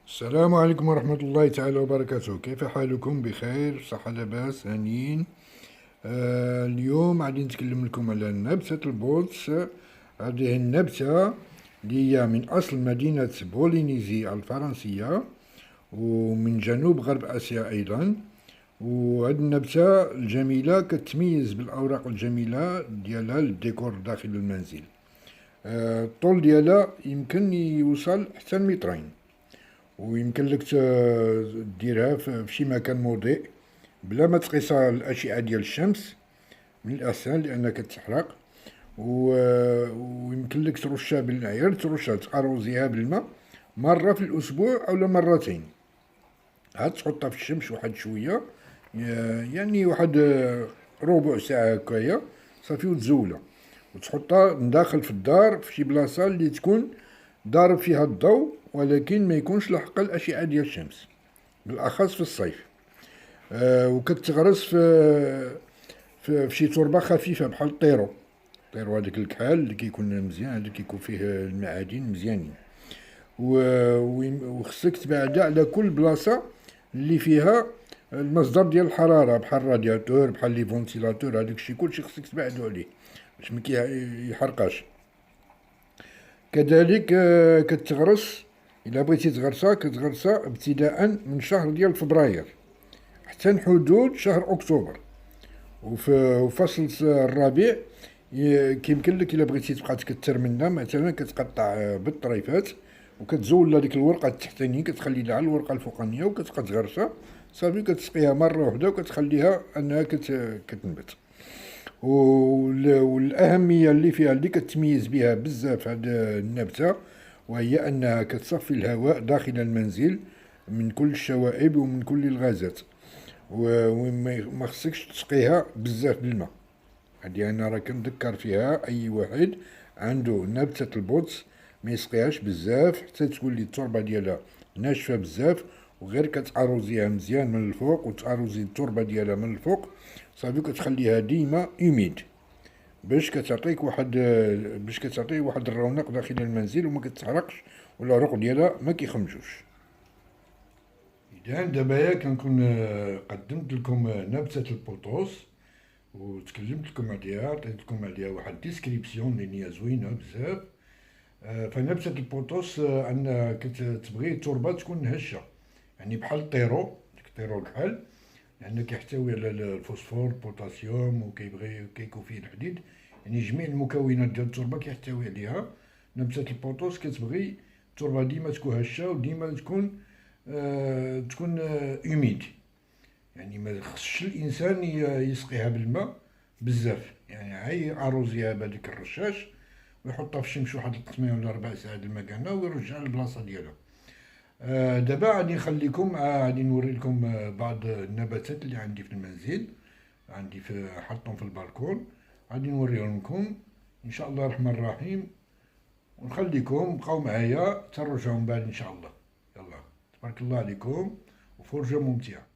السلام عليكم ورحمة الله تعالى وبركاته. كيف حالكم؟ بخير، صحة، لاباس، هانيين. اليوم غادي نتكلم لكم على نبتة البولتس. هذه النبتة اللي هي من أصل مدينة بولينيزي الفرنسية ومن جنوب غرب آسيا أيضا. وهذه النبتة الجميلة كتميز بالأوراق الجميلة ديالها للديكور داخل المنزل. الطول ديالها يمكن يوصل حتى المترين، ويمكن لك ديرها في شي مكان مضيء بلا ما تقيسها الأشعة ديال الشمس، من الأحسن لأنها كتحرق. ويمكن لك ترشها بالعيار، ترشها تأروزيها بالماء مرة في الأسبوع أو مرتين. عاد تحطها في الشمس واحد شوية، يعني واحد ربع ساعة هكايا صافي، وتزولها وتحطها من داخل في الدار في شي بلاصة اللي تكون ضارب فيها الضوء، ولكن ما يكونش لحق الأشعة ديال الشمس، بالأخص في الصيف. وكتغرس في شي تربة خفيفة بحال الطيرو. الطيرو هذاك الكحال اللي كيكون مزيان، هذا كيكون فيه المعادن مزيانين. وخصك تبعدها على كل بلاصة اللي فيها المصدر ديال الحرارة، بحال الرادياتور، بحال لي فونتيلاتور، هذاك الشيء كلشي خصك تبعدو عليه باش ما يحرقاش. كذلك كتغرس، إلا بغيتي تغرسها كتغرسها ابتداء من شهر ديال فبراير حتى حدود شهر أكتوبر. وفي فصل الربيع كيمكن لك إلا بغيتي تبقى تكتر منها، مثلا كتقطع بالطريفات وكتزول ديك الورقة التحتانية، كتخلي لها الورقة الفوقانية وكتبقى تغرسها صافي. كتسقيها مرة واحدة وكتخليها أنها كتنبت. والأهمية اللي فيها اللي كتميز بها بزاف هاد النبتة، وهي أنها كتصفي الهواء داخل المنزل من كل الشوائب ومن كل الغازات، وما خصكش تسقيها بزاف بالماء. هادي أنا راه كنذكر فيها أي واحد عنده نبتة البوتس ما يسقيهاش بزاف حتى تولي التربة ديالها ناشفة بزاف، وغير كتأروزيها مزيان من الفوق وتأروزي التربة ديالها من الفوق صافي. كتخليها ديما اوميد باش كتعطي واحد الرونق داخل المنزل وما كتحرقش، والعروق ديالها ما كيخمجوش. إذا دابا يا كنكون قدمت لكم نبتة البوطوس وتكلمت لكم عليها، عطيت لكم عليها واحد ديسكريبسيون اللي هي زوينه بزاف. فنبتة البوطوس أنها كتبغي التربة تكون هشة، يعني بحال الطيرو، ديك الطيرو الكحل، لأنه كيحتوي على الفوسفور، البوتاسيوم، وكيبغي كيكون فيه الحديد، يعني جميع المكونات ديال التربة كيحتوي عليها. نبتة البوطوس كتبغي التربة ديما تكون هشة وديما تكون اوميد، يعني ما خصش الانسان يسقيها بالماء بزاف، يعني عي اروزيها بهذيك الرشاش ويحطها في الشمس واحد 3 ولا 4 ساعات المكانه ويرجعها للبلاصه ديالها. دابا غادي نخليكم غادي نوري لكم بعض النباتات اللي عندي في المنزل، عندي حطهم في البالكون، غادي نوريهم لكم ان شاء الله الرحمن الرحيم، ونخليكم بقاو معايا ترجعوا من بعد ان شاء الله. يلا، تبارك الله عليكم وفرجه ممتعه.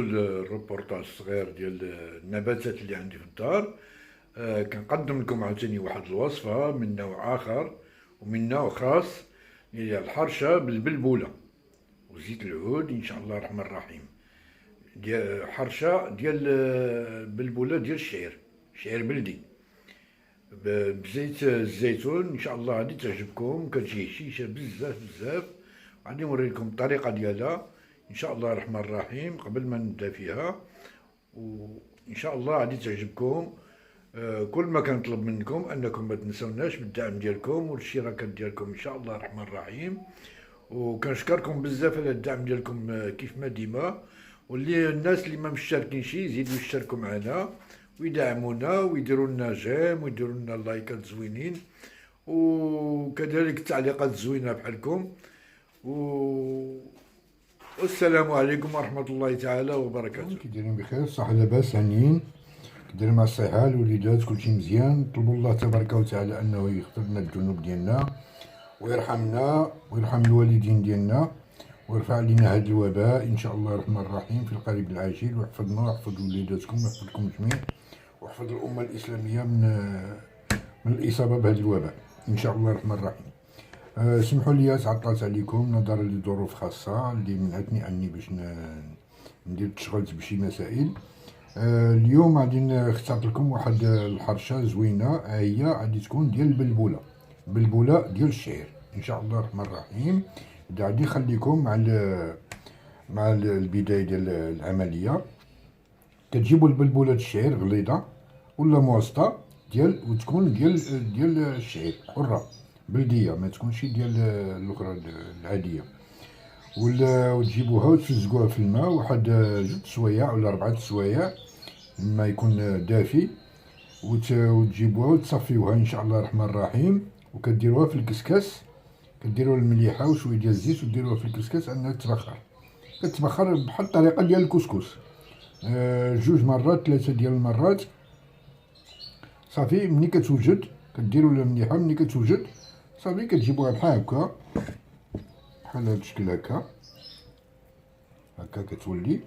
الروبورتاج الصغير ديال النباتات اللي عندي في الدار. كنقدم لكم عاوتاني واحد الوصفة من نوع آخر ومن نوع خاص، هي الحرشة بالبلبولة وزيت العود إن شاء الله الرحمن الرحيم. ديال حرشة ديال بلبولة ديال الشعير، شعير بلدي بزيت الزيتون. ان شاء الله غادي تعجبكم، كتجي هشيشه بزاف بزاف. غادي نوريكم الطريقه ديالها ان شاء الله الرحمن الرحيم قبل ما نبدا فيها، وان شاء الله غادي تعجبكم. كل ما كنطلب منكم انكم ما تنسوناش بالدعم ديالكم والاشتراكات ديالكم ان شاء الله الرحمن الرحيم. وكنشكركم بزاف على الدعم ديالكم كيف ما ديما، واللي الناس اللي ما مشتركينش يزيدوا يشتركوا معنا ويدعمونا ويديروا لنا جيم ويديروا لنا لايكات زوينين، وكذلك التعليقات زوينه بحالكم. والسلام عليكم ورحمه الله تعالى وبركاته. كي دايرين بخير، صح لاباس، هانيين، كدير مع الصحة، الوليدات كلشي مزيان. نطلبوا الله تبارك وتعالى انه يغفر لنا الذنوب ديالنا ويرحمنا ويرحم الوالدين ديالنا ويرفع علينا هذا الوباء ان شاء الله الرحمن الرحيم في القريب العاجل، ويحفظنا ويحفظ وليداتكم ويحفظكم جميع، ويحفظ الامه الاسلاميه من الاصابه بهذا الوباء ان شاء الله الرحمن الرحيم. سمحوا لي تعطلت عليكم نظرا لظروف خاصه اللي منعتني عني باش ندير تشغلت بشي مسائل. اليوم غادي نختار لكم واحد الحرشه زوينه، هي غادي تكون ديال البلبوله ديال الشعير ان شاء الله الرحمن الرحيم. غادي نخليكم مع البدايه ديال العمليه. كتجيبوا البلبوله الشعير غليظه ولا موسطه وتكون ديال الشعير حره بلديه، ما تكونش ديال الاخرى العاديه. وتجيبوها وتلزقوها في الماء واحد 2 سوايع ولا 4 سوايع، الماء يكون دافي، وتجيبوها وتصفيوها ان شاء الله الرحمن الرحيم. وكديروها في الكسكاس، كديروا المليحه وشويه ديال الزيت وديروها في الكسكاس انها تبخر. كتبخر بحال الطريقه ديال الكسكس، 2 مرات 3 ديال المرات. صافي ملي كتوجد كديروا لها مليحه، ملي كتوجد صافي كتجيبوها بحال هكا، بحال هاد الشكل هكا كتولي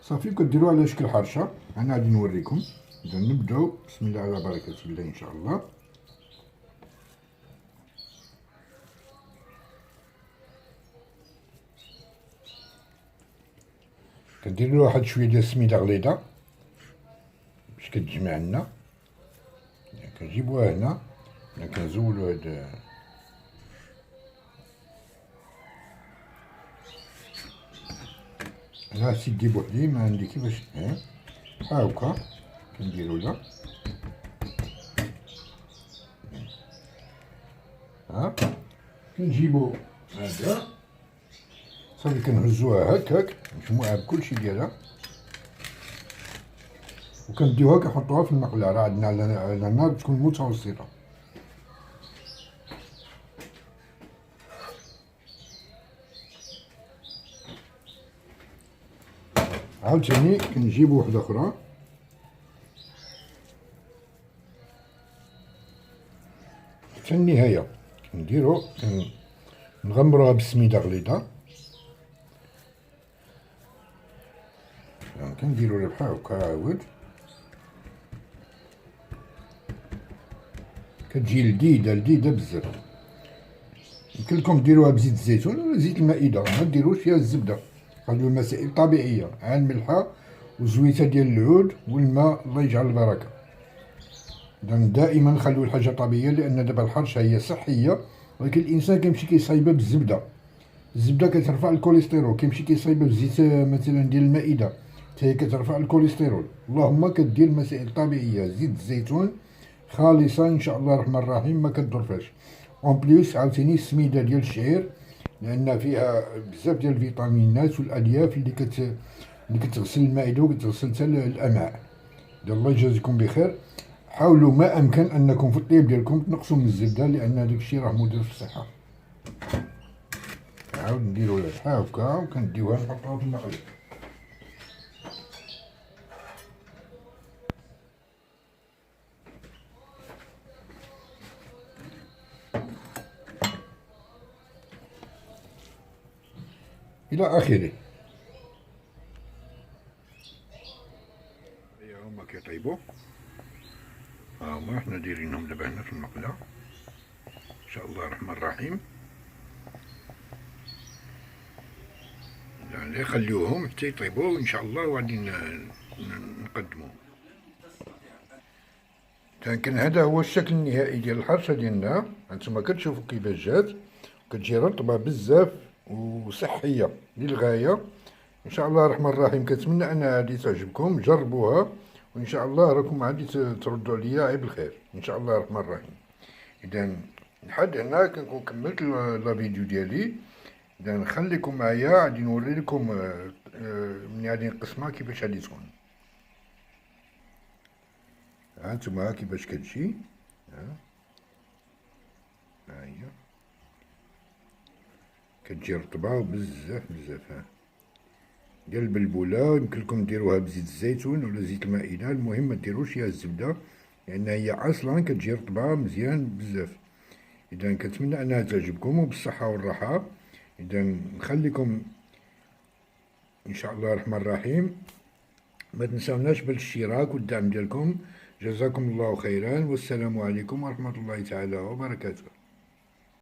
صافي. كديروها على شكل حرشه. انا غادي نوريكم. اذا نبداو بسم الله على بركه الله ان شاء الله. كدير له واحد شويه ديال السميده غليظه باش كتجمع لنا. كنجيبوها هنا، كنزولو هاد انا سيدي بوحدي ما عندي كيفاش بحال هكا كنديرو لها. كنجيبو هذا صافي كنهزوها هكاك مجموعه بكلشي ديالها، وكنديوها كنحطوها في المقله. راه عندنا على النار تكون متوسطه. عاوتاني كنجيبو وحده اخرى، حتى النهايه كنديرو نغمروها بالسميده غليظه. كنديرو لها بحال هكا عاود، كتجي لذيذه بزاف. يمكن لكم ديروها بزيت الزيتون ولا زيت المائده، ما ديروش فيها الزبده، خليو المسائل طبيعيه، عا الملحه وزويته ديال العود والماء، الله يجعل البركه. اذا دائما خليو الحاجه طبيعيه، لان دابا الحرشه هي صحيه، ولكن الانسان كيمشي كيصايبها بالزبده. الزبده كترفع الكوليسترول، كيمشي كيصايبها بزيت مثلا ديال المائده حتى هي كترفع الكوليسترول. اللهم كدير مسائل طبيعيه، زيت الزيتون خالصه ان شاء الله الرحمن الرحيم ما كتضر فيهاش. اون بليس عاوتاني السميده ديال الشعير لان فيها بزاف ديال الفيتامينات والالياف اللي كتغسل المعده وكتغسل حتى الامعاء. الله يجازيكم بخير. حاولوا ما امكن انكم في الطيب ديالكم تنقصوا من الزبده، لان هذاك الشيء راه مضر في الصحه. نعاود نديرو لها بحال هكا وكنديوها نحطوها في المقله. الى اخره. شاء الله الرحمن الرحيم. يعني خليوهم حتى يطيبوا ان شاء الله وغادي نقدموا. كان هذا هو الشكل النهائي ديال الحرشه ديالنا. هانتوما كتشوفوا كيفاش جات، كتجي رطبه بزاف وصحيه للغايه. ان شاء الله الرحمن الرحيم. كنتمنى انها غادي تعجبكم، جربوها وان شاء الله راكم غادي تردوا عليا عيب الخير ان شاء الله الرحمن الرحيم. اذا لحد هنا كنكون كملت لا فيديو ديالي. اذا نخليكم معايا غادي نوري لكم ملي غادي نقسمها كيفاش غادي تكون. هانتوما كيفاش كتجي. ها هي كتجي رطبه بزاف بزاف. ديال البلبوله يمكن لكم ديروها بزيت الزيتون ولا زيت المائده، المهم ما ديروش فيها الزبده لان هي اصلا كتجي رطبه مزيان بزاف. اذا كنتمنى انها تعجبكم وبالصحه والراحه. اذا نخليكم ان شاء الله الرحمن الرحيم. ما تنساوناش بالاشتراك والدعم ديالكم. جزاكم الله خيرا والسلام عليكم ورحمه الله تعالى وبركاته.